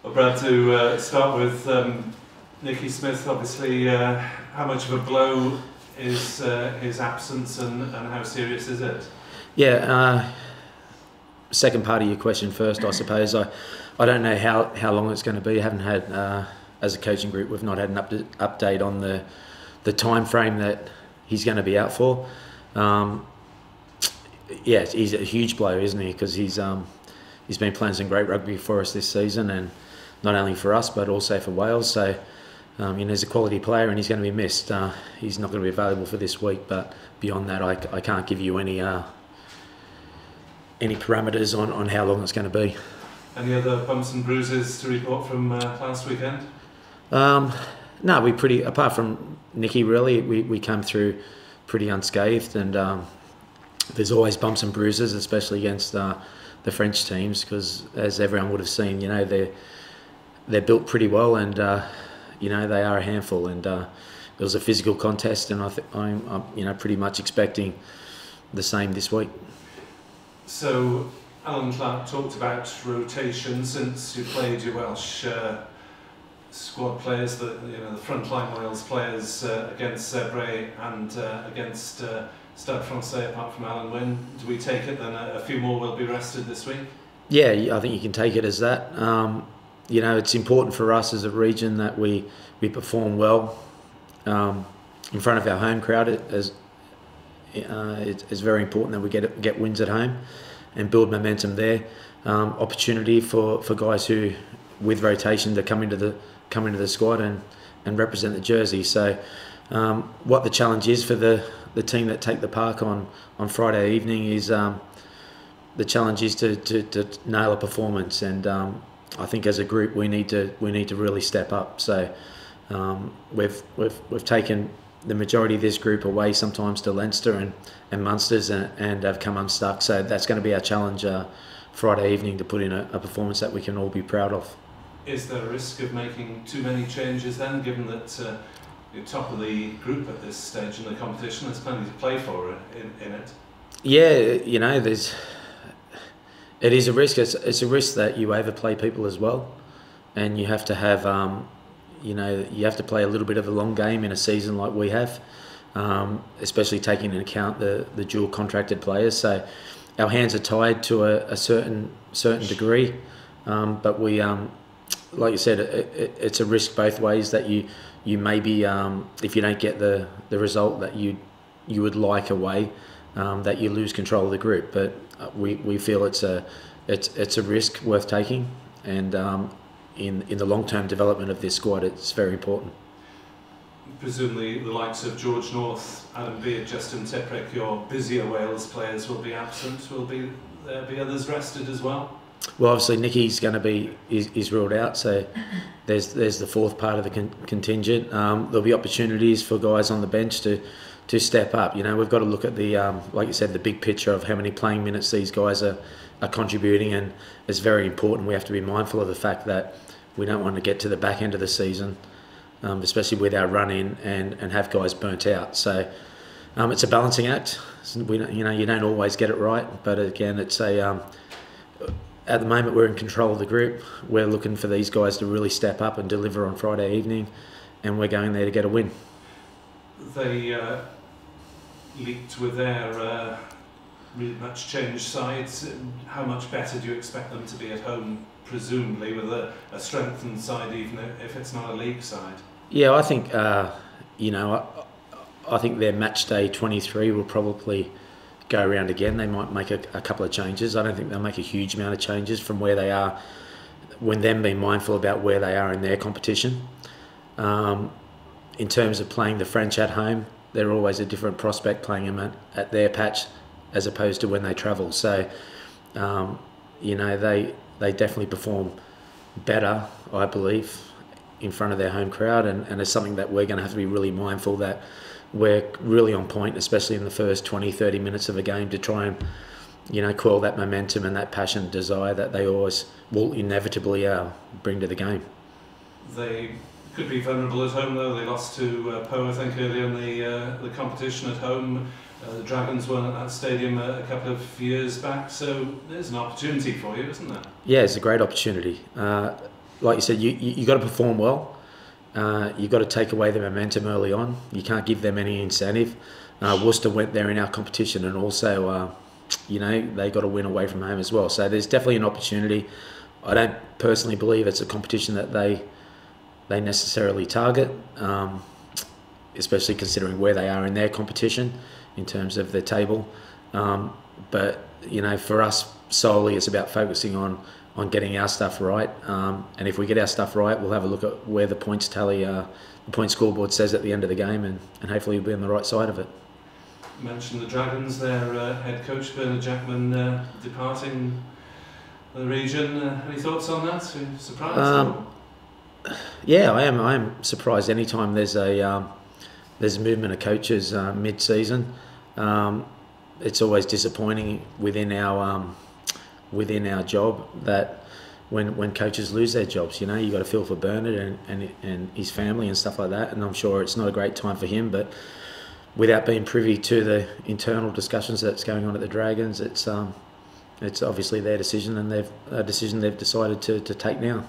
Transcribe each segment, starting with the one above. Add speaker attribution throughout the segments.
Speaker 1: Well, Brad, to start with Nicky Smith, obviously, how much of a blow is his absence and how serious is it?
Speaker 2: Yeah, second part of your question first, I suppose. I don't know how long it's going to be. I haven't had, as a coaching group, we've not had an update on the time frame that he's going to be out for. Yeah, he's a huge blow, isn't he? Because he's been playing some great rugby for us this season, and not only for us but also for Wales. So he's a quality player and he's going to be missed. He's not going to be available for this week, but beyond that, I can't give you any parameters on how long it's going to be.
Speaker 1: Any other bumps and bruises to report from last weekend?
Speaker 2: No, apart from Nicky, really, we came through pretty unscathed, and there's always bumps and bruises, especially against the French teams, because as everyone would have seen, they're built pretty well, and they are a handful, and it was a physical contest, and I'm pretty much expecting the same this week.
Speaker 1: So Alan Clark talked about rotation since you played your Welsh squad players, the frontline Wales players against Ospreys and against Stade Francais, apart from Alan Wynne. Do we take it then a few more will be rested this week? Yeah,
Speaker 2: I think you can take it as that. It's important for us as a region that we perform well in front of our home crowd. It's very important that we get wins at home and build momentum there. Opportunity for guys who, with rotation, to come into the squad and represent the jersey. So what the challenge is for the team that take the park on Friday evening is the challenge is to nail a performance, and I think as a group we need to really step up. So we've taken the majority of this group away sometimes to Leinster and Munsters and have come unstuck. So that's going to be our challenge Friday evening, to put in a performance that we can all be proud of.
Speaker 1: Is there a risk of making too many changes then, given that you're top of the group at this stage in the competition? There's plenty to play for in it.
Speaker 2: Yeah, it is a risk. It's a risk that you overplay people as well, and you have to have you have to play a little bit of a long game in a season like we have, especially taking into account the dual contracted players. So our hands are tied to a certain degree, but we, like you said, it's a risk both ways, that you maybe if you don't get the result that you would like away, that you lose control of the group. But we feel it's a risk worth taking, and in the long-term development of this squad, it's very important.
Speaker 1: Presumably the likes of George North, Adam Beard, Justin Tiprick, your busier Wales players, will be absent. Will there be others rested as well?
Speaker 2: Well, obviously Nicky's going to be is ruled out, so there's the fourth part of the contingent. There'll be opportunities for guys on the bench to step up. We've got to look at the like you said, the big picture of how many playing minutes these guys are contributing, and it's very important. We have to be mindful of the fact that we don't want to get to the back end of the season, especially with our run in, and have guys burnt out. So it's a balancing act. You don't always get it right, but again, it's at the moment we're in control of the group. We're looking for these guys to really step up and deliver on Friday evening, and we're going there to get a win.
Speaker 1: They leaked with their really much changed sides. How much better do you expect them to be at home, presumably with a strengthened side, even if it's not a league side?
Speaker 2: Yeah, I think I think their match day 23 will probably go around again. They might make a couple of changes. I don't think they'll make a huge amount of changes from where they are, when them being mindful about where they are in their competition. In terms of playing the French at home, they're always a different prospect playing them at their patch as opposed to when they travel. So, they definitely perform better, I believe, in front of their home crowd, and it's something that we're going to have to be really mindful that we're really on point, especially in the first 20-30 minutes of a game, to try and quell that momentum and that passion and desire that they always will inevitably bring to the game.
Speaker 1: They could be vulnerable at home, though. They lost to Po, I think, earlier in the competition at home. The Dragons won at that stadium a couple of years back, so there's an opportunity for you, isn't there?
Speaker 2: Yeah, it's a great opportunity. like you said, you got to perform well. You've got to take away the momentum early on. You can't give them any incentive. Worcester went there in our competition, and also, they got to win away from home as well. So there's definitely an opportunity. I don't personally believe it's a competition that they necessarily target, especially considering where they are in their competition in terms of their table. But for us solely, it's about focusing on getting our stuff right. And if we get our stuff right, we'll have a look at where the points tally, the point scoreboard says at the end of the game, and hopefully we'll be on the right side of it.
Speaker 1: You mentioned the Dragons, their head coach Bernard Jackman departing the region. Any thoughts on that? Are you surprised?
Speaker 2: Yeah, I am surprised anytime there's a movement of coaches mid-season. It's always disappointing within our job that when coaches lose their jobs, you got to feel for Bernard and his family and stuff like that. And I'm sure it's not a great time for him, but without being privy to the internal discussions that's going on at the Dragons, it's obviously their decision, and they've decided to take now.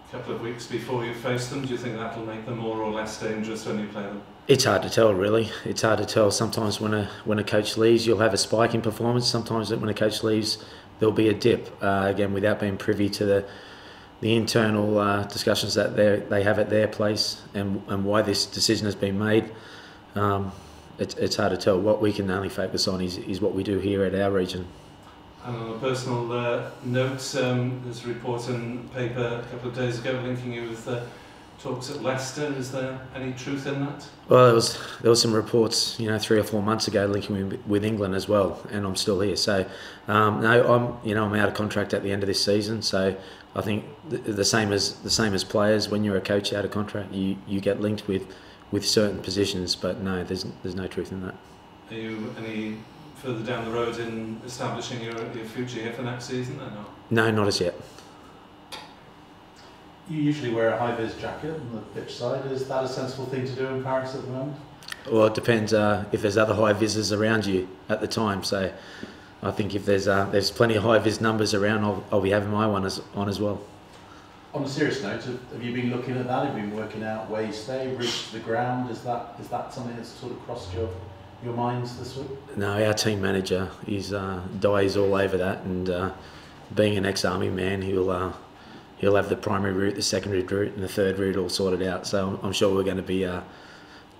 Speaker 1: A couple of weeks before you face them, do you think that'll make them more or less dangerous when you play them?
Speaker 2: It's hard to tell, really. It's hard to tell. Sometimes when a coach leaves, you'll have a spike in performance. Sometimes when a coach leaves, there'll be a dip. Again, without being privy to the internal discussions that they have at their place and why this decision has been made, it's hard to tell. What we can only focus on is what we do here at our region.
Speaker 1: And on a personal note, there's a report in the paper a couple of days ago linking you with talks at Leicester. Is there any truth in that? Well,
Speaker 2: there was some reports, 3 or 4 months ago linking me with England as well, and I'm still here. So no, I'm out of contract at the end of this season. So I think the same as players, when you're a coach out of contract, you get linked with certain positions. But no, there's no truth in that.
Speaker 1: Are you any further down the road in establishing your future here for next season or not?
Speaker 2: No, not as yet.
Speaker 3: You usually wear a high-vis jacket on the pitch side. Is that a sensible thing to do in Paris at the moment?
Speaker 2: Well, it depends if there's other high-visors around you at the time. So I think if there's plenty of high-vis numbers around, I'll be having my one on as well.
Speaker 3: On a serious note, have you been looking at that? Have you been working out where you stay, reach to the ground? Is that something that's sort of crossed your minds this week?
Speaker 2: No, our team manager is dies all over that, and being an ex-army man, he'll have the primary route, the secondary route, and the third route all sorted out. So I'm sure we're going to be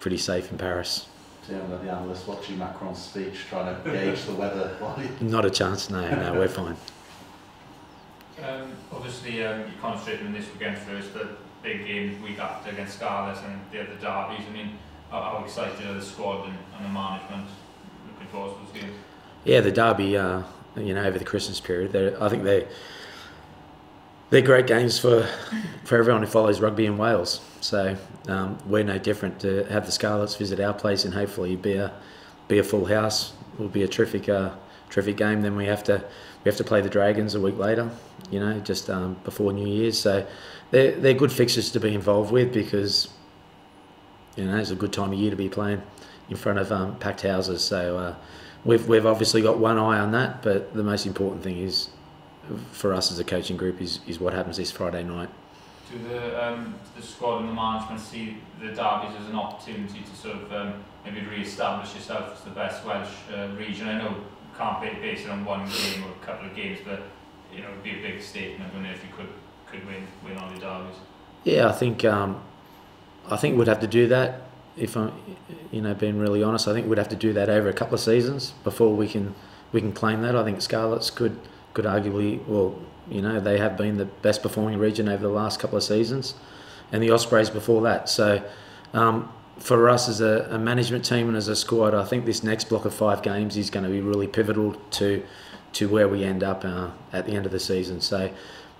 Speaker 2: pretty safe in Paris.
Speaker 3: So the analysts watching Macron's speech, trying to gauge the weather.
Speaker 2: Not a chance. No, we're fine.
Speaker 4: Obviously, you're concentrating on this weekend first, the big game week after against Scarlett and the other derbies. I mean, how excited are the squad and the management looking forward to those games?
Speaker 2: Yeah, the derby, over the Christmas period, I think they're great games for everyone who follows rugby in Wales. So we're no different. To have the Scarlets visit our place and hopefully be a full house will be a terrific game. Then we have to play the Dragons a week later, just before New Year's. So they're good fixtures to be involved with, because it's a good time of year to be playing in front of packed houses. So we've obviously got one eye on that, but the most important thing is, for us as a coaching group, is what happens this Friday night.
Speaker 4: Do the squad and the management see the derbies as an opportunity to sort of maybe re-establish yourself as the best Welsh region? I know you can't base it on one game or a couple of games, but it'd be a big statement, wouldn't it, if you could win all the derbies?
Speaker 2: Yeah, I think we'd have to do that. If I'm, being really honest, I think we'd have to do that over a couple of seasons before we can claim that. I think Scarlets could arguably, they have been the best performing region over the last couple of seasons, and the Ospreys before that. So for us as a management team and as a squad, I think this next block of 5 games is going to be really pivotal to where we end up at the end of the season. So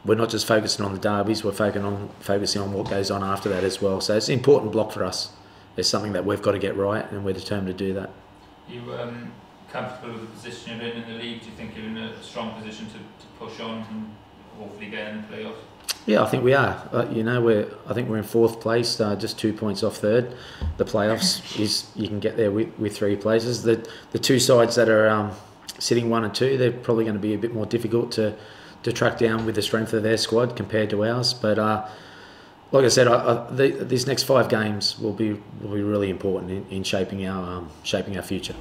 Speaker 2: we're not just focusing on the derbies, we're focusing on what goes on after that as well. So it's an important block for us. It's something that we've got to get right, and we're determined to do that.
Speaker 4: You comfortable with the position you're in the league? Do you think you're in a strong position to push on and hopefully get in the playoffs?
Speaker 2: Yeah, I think we are. I think we're in 4th place, just 2 points off 3rd. The playoffs is you can get there with 3 places. The two sides that are sitting 1 and 2, they're probably going to be a bit more difficult to track down with the strength of their squad compared to ours. But like I said, these next 5 games will be really important in shaping our future.